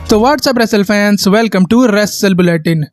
तो what's up wrestle fans, welcome to wrestle bulletin.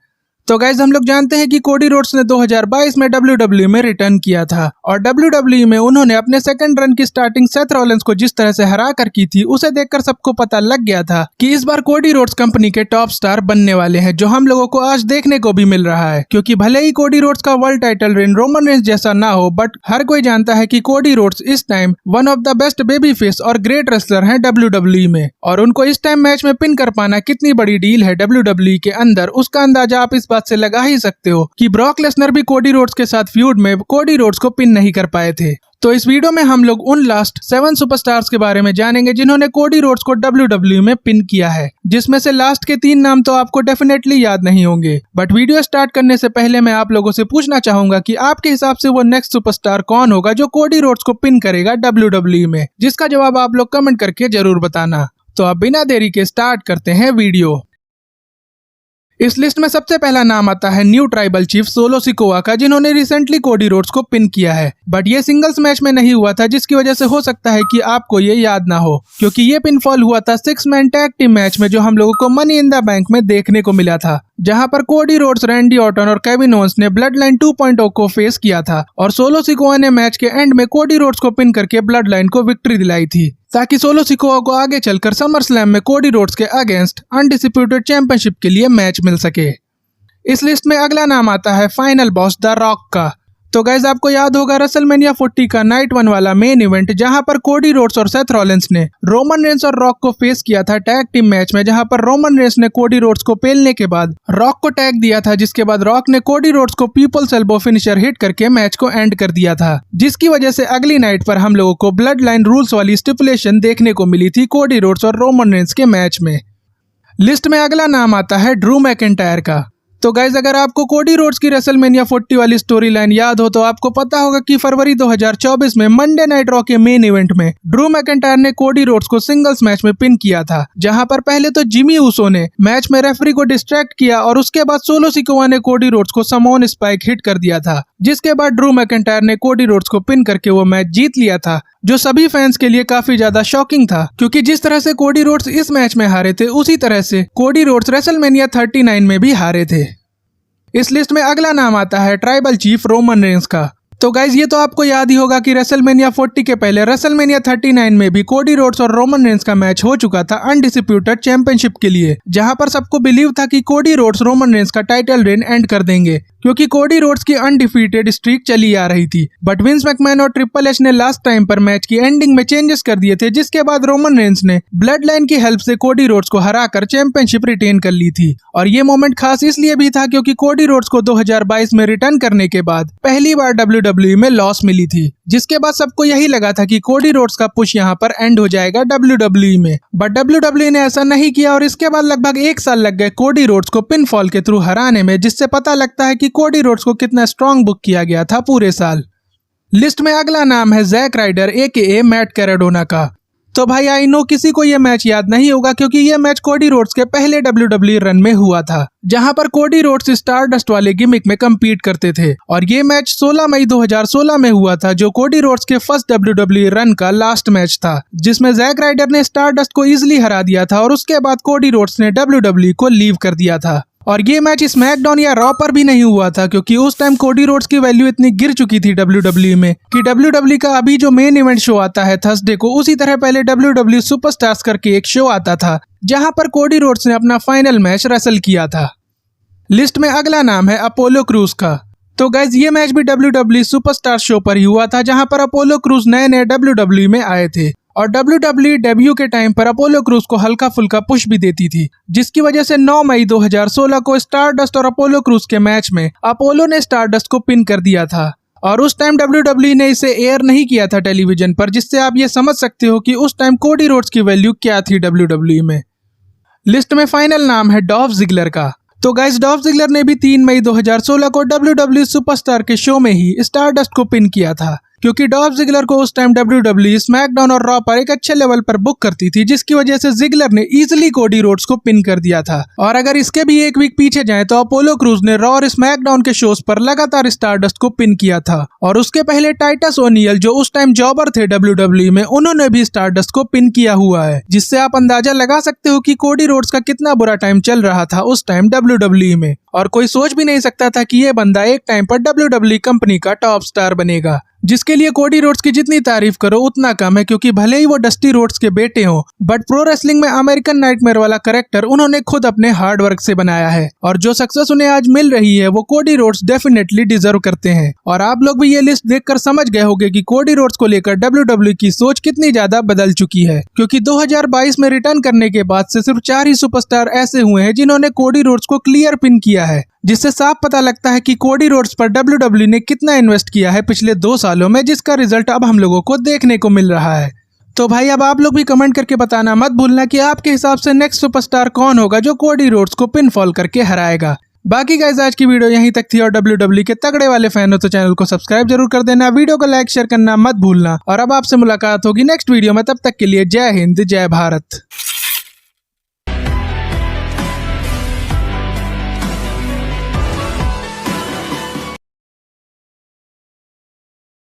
तो guys हम लोग जानते हैं कि कोडी रोड्स ने 2022 में WWE में रिटर्न किया था और WWE में उन्होंने अपने सेकंड रन की स्टार्टिंग सेथ रॉलिंस को जिस तरह से हरा कर की थी, उसे देखकर सबको पता लग गया था कि इस बार कोडी रोड्स कंपनी के टॉप स्टार बनने वाले हैं, जो हम लोगों को आज देखने को भी मिल रहा है। क्योंकि भले ही कोडी रोड्स का world title reign Roman Reigns जैसा ना हो, बट हर कोई जानता है कि कोडी रोड्स इस time one of the best baby face और ग्रेट रेसलर हैं WWE में, और उनको इस टाइम मैच में पिन कर पाना कितनी बड़ी डील है WWE के अंदर, उसका अंदाजा आप इस बात से लगा ही सकते हो कि ब्रॉक लेसनर भी कोडी रोड्स के साथ फ्यूड में कोडी रोड्स को पिन नहीं कर पाए थे। तो इस वीडियो में हम लोग उन लास्ट 7 सुपरस्टार्स के बारे में जानेंगे जिन्होंने कोडी रोड्स को WWE में पिन किया है, जिसमें से लास्ट के 3 नाम तो आपको डेफिनेटली याद नहीं होंगे। बट वीडियो स्टार्ट करने से पहले मैं आप लोगों से पूछना चाहूंगा कि आपके हिसाब से वो नेक्स्ट सुपरस्टार कौन होगा जो कोडी रोड्स को पिन करेगा WWE में, जिसका जवाब आप लोग कमेंट करके जरूर बताना। तो अब बिना देरी के स्टार्ट करते हैं वीडियो। इस लिस्ट में सबसे पहला नाम आता है new tribal chief solo Sikoa का, जिन्होंने रिसेंटली कोडी रोड्स को पिन किया है। बट ये सिंगल्स मैच में नहीं हुआ था, जिसकी वजह से हो सकता है कि आपको ये याद ना हो, क्योंकि ये पिनफॉल हुआ था 6 मैन टैग टीम मैच में, जो हम लोगों को मनी इन द बैंक में देखने को मिला था, जहां पर कोडी रोड्स, रैंडी ऑर्टन और केविन ओवेंस ने ब्लड लाइन 2.0 को फेस किया था और सोलो सिकोआ ने मैच के एंड में कोडी रोड्स को पिन करके ब्लड लाइन को विक्ट्री दिलाई थी, ताकि सोलो सिकोआ को आगे चलकर समर स्लैम में कोडी रोड्स के अगेंस्ट अनडिस्प्यूटेड चैंपियनशिप के लिए मैच मिल सके। इस लिस्ट में अगला नाम आता है फाइनल बॉस द रॉक का। तो गाइज आपको याद होगा रेसलमेनिया 40 का नाइट 1 वाला मेन इवेंट, जहां पर कोडी रोड्स और सेथ रॉलिंस ने रोमन रेंस और रॉक को फेस किया था टैग टीम मैच में, जहां पर रोमन रेंस ने कोडी रोड्स को पेलने के बाद रॉक को टैग दिया था, जिसके बाद रॉक ने कोडी रोड्स को पीपल्स एल्बो फिनिशर हिट करके मैच को एंड कर दिया था, जिसकी वजह से अगली नाइट पर हम लोगों को ब्लड लाइन रूल्स वाली स्टिपुलेशन देखने को मिली थी कोडी रोड्स और रोमन रेंस के मैच में। लिस्ट में अगला नाम आता है ड्रू मैकिंटायर का। तो गाइज अगर आपको कोडी रोड्स की रेसलमेनिया 40 वाली स्टोरी लाइन याद हो, तो आपको पता होगा कि फरवरी 2024 में मंडे नाइट रॉ के मेन इवेंट में ड्रू मैकिंटायर ने कोडी रोड्स को सिंगल्स मैच में पिन किया था, जहां पर पहले तो जिमी ऊसो ने मैच में रेफरी को डिस्ट्रैक्ट किया और उसके बाद सोलो सिकोआ ने कोडी रोड्स को समोन स्पाइक हिट कर दिया था, जिसके बाद ड्रू मैकिंटायर ने कोडी रोड्स को पिन करके वो मैच जीत लिया था, जो सभी फैंस के लिए काफी ज्यादा शॉकिंग था, क्योंकि जिस तरह से कोडी रोड्स इस मैच में हारे थे, उसी तरह से कोडी रोड्स रेसलमेनिया 39 में भी हारे थे। इस लिस्ट में अगला नाम आता है ट्राइबल चीफ रोमन रेंस का। तो गाइज ये तो आपको याद ही होगा कि रेसलमेनिया 40 के पहले रेसलमेनिया 39 में भी कोडी रोड्स और रोमन रेंस का मैच हो चुका था अनडिस्प्यूटेड चैंपियनशिप के लिए, जहां पर सबको बिलीव था कि कोडी रोड्स रोमन रेंस का टाइटल रेन एंड कर देंगे, क्योंकि कोडी रोड्स की अनडिफीटेड स्ट्रीक चली आ रही थी। बट विंस मैकमैन और ट्रिपल एच ने लास्ट टाइम पर मैच की एंडिंग में चेंजेस कर दिए थे, जिसके बाद रोमन रेंस ने ब्लड लाइन की हेल्प से कोडी रोड्स को हराकर चैंपियनशिप रिटेन कर ली थी। और ये मोमेंट खास इसलिए भी था क्योंकि कोडी रोड्स को 2022 में रिटर्न करने के बाद पहली बार WWE में लॉस मिली थी, जिसके बाद सबको यही लगा था कि कोडी रोड्स का पुश यहाँ पर एंड हो जाएगा WWE में। बट WWE ने ऐसा नहीं किया और इसके बाद लगभग 1 साल लग गए कोडी रोड्स को पिनफॉल के थ्रू हराने में, जिससे पता लगता है कि कोडी रोड्स को कितना स्ट्रॉन्ग बुक किया गया था पूरे साल। लिस्ट में अगला नाम है जैक राइडर AKA मैट कैराडोना का। तो भाई आई नो किसी को ये मैच याद नहीं होगा, क्योंकि ये मैच कोडी रोड्स के पहले WWE रन में हुआ था, जहां पर कोडी रोड्स स्टारडस्ट वाले गिमिक में कम्पीट करते थे, और ये मैच 16 मई 2016 में हुआ था, जो कोडी रोड्स के फर्स्ट WWE रन का लास्ट मैच था, जिसमें जैक राइडर ने स्टारडस्ट को इजिली हरा दिया था और उसके बाद कोडी रोड्स ने WWE को लीव कर दिया था। और ये मैच स्मैकडाउन या रॉ पर भी नहीं हुआ था, क्योंकि उस टाइम कोडी रोड्स की वैल्यू इतनी गिर चुकी थी WWE में कि WWE का अभी जो मेन इवेंट शो आता है थर्सडे को, उसी तरह पहले WWE सुपरस्टार्स करके एक शो आता था, जहां पर कोडी रोड्स ने अपना फाइनल मैच रेसल किया था। लिस्ट में अगला नाम है अपोलो क्रूज का। तो गाइज ये मैच भी WWE सुपरस्टार शो पर ही हुआ था, जहां पर अपोलो क्रूज नए नए WWE में आए थे, और WWE डेब्यू के टाइम पर अपोलो क्रूज को हल्का फुल्का पुश भी देती थी, जिसकी वजह से 9 मई 2016 को स्टारडस्ट और अपोलो क्रूज के मैच में अपोलो ने स्टारडस्ट को पिन कर दिया था, और उस टाइम WWE ने इसे एयर नहीं किया था टेलीविजन पर, जिससे आप ये समझ सकते हो कि उस टाइम कोडी रोड्स की वैल्यू क्या थी WWE में। लिस्ट में फाइनल नाम है डॉल्फ जिगलर का। तो गाइस डॉल्फ जिगलर ने भी 3 मई 2016 को WWE सुपरस्टार के शो में ही स्टारडस्ट को पिन किया था, क्योंकि डॉल्फ जिगलर को उस टाइम WWE स्मैकडाउन और रॉ पर एक अच्छे लेवल पर बुक करती थी, जिसकी वजह से जिगलर ने इजीली कोडी रोड्स को पिन कर दिया था। और अगर इसके भी एक वीक पीछे जाएं तो अपोलो क्रूज ने रॉ और स्मैकडाउन के शोज पर लगातार स्टारडस्ट को पिन किया था। और उसके पहले टाइटस ओनियल जो उस टाइम जॉबर थे WWE में, उन्होंने भी स्टारडस्ट को पिन किया हुआ है, जिससे आप अंदाजा लगा सकते हो कि कोडी रोड्स का कितना बुरा टाइम चल रहा था उस टाइम WWE में। और कोई सोच भी नहीं सकता था कि ये बंदा एक टाइम पर WWE कंपनी का टॉप स्टार बनेगा, जिसके लिए कोडी रोड्स की जितनी तारीफ करो उतना कम है, क्योंकि भले ही वो डस्टी रोड्स के बेटे हों, बट प्रो रेसलिंग में अमेरिकन नाइटमेयर वाला कैरेक्टर उन्होंने खुद अपने हार्ड वर्क से बनाया है। और जो सक्सेस उन्हें आज मिल रही है वो कोडी रोड्स डेफिनेटली डिजर्व करते हैं। और आप लोग भी ये लिस्ट देखकर समझ गए होंगे कि कोडी रोड्स को लेकर WWE की सोच कितनी ज्यादा बदल चुकी है, क्योंकि 2022 में रिटर्न करने के बाद से सिर्फ 4 ही सुपरस्टार ऐसे हुए हैं जिन्होंने कोडी रोड्स को क्लियर पिन किया है, जिससे साफ पता लगता है कि कोडी रोड्स पर WWE ने कितना इन्वेस्ट किया है पिछले 2 सालों में, जिसका रिजल्ट अब हम लोगों को देखने को मिल रहा है। तो भाई अब आप लोग भी कमेंट करके बताना मत भूलना कि आपके हिसाब से नेक्स्ट सुपरस्टार कौन होगा जो कोडी रोड्स को पिन फॉल करके हराएगा। बाकी गाइस आज की वीडियो यहीं तक थी, और WWE के तगड़े वाले फैन हो तो चैनल को सब्सक्राइब जरूर कर देना, वीडियो को लाइक शेयर करना मत भूलना। और अब आपसे मुलाकात होगी नेक्स्ट वीडियो में, तब तक के लिए जय हिंद जय भारत।